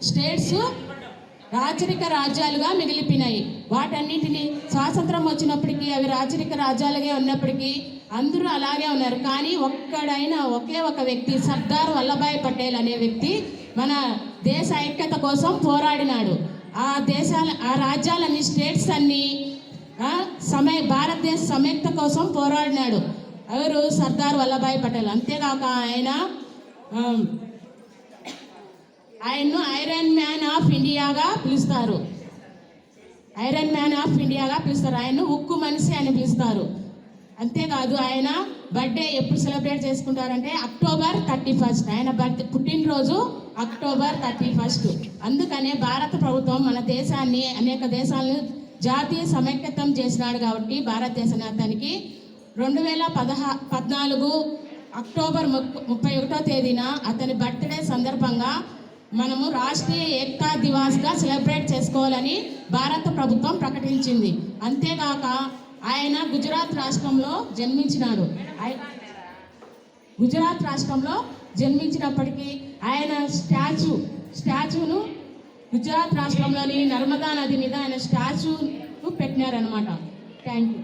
States రాచరిక రాజ్యాలుగా మిగిలిపోయినాయి. వాటన్నిటిని స్వాతంత్రం వచ్చినప్పటికీ అవి రాచరిక రాజ్యాలుగా ఉన్నప్పటికీ అందరూ అలాగే ఉన్నారు. కానీ ఒక్కడైనా ఒకే ఒక వ్యక్తి, సర్దార్ వల్లభాయ్ పటేల్ అనే వ్యక్తి మన దేశ ఐక్యత కోసం పోరాడినాడు. ఆ రాజ్యాలన్నీ, స్టేట్స్ అన్నీ భారతదేశ సమైక్యత కోసం పోరాడినాడు. ఎవరు? సర్దార్ వల్లభాయ్ పటేల్. అంతేకాక ఆయన్ను ఐరన్ మ్యాన్ ఆఫ్ ఇండియాగా పిలుస్తారు. ఐరన్ మ్యాన్ ఆఫ్ ఇండియాగా పిలుస్తారు. ఆయన్ను ఉక్కు మనిషి అని పిలుస్తారు. అంతేకాదు, ఆయన బర్త్డే ఎప్పుడు సెలబ్రేట్ చేసుకుంటారంటే October 31. ఆయన పుట్టినరోజు October 31. అందుకనే భారత ప్రభుత్వం మన దేశాన్ని, అనేక దేశాలను జాతీయ సమైక్యతం చేసినాడు. కాబట్టి భారతదేశాన్ని అతనికి 2014 అక్టోబర్ 31వ తేదీన అతని బర్త్డే సందర్భంగా మనము రాష్ట్రీయ ఏకతా దివాస్గా సెలబ్రేట్ చేసుకోవాలని భారత ప్రభుత్వం ప్రకటించింది. అంతేకాక ఆయన గుజరాత్ రాష్ట్రంలో జన్మించినాడు. గుజరాత్ రాష్ట్రంలో జన్మించినప్పటికీ ఆయన స్టాచ్యూను గుజరాత్ రాష్ట్రంలోని నర్మదా నది మీద ఆయన స్టాచ్యూను పెట్టినారనమాట. Thank you.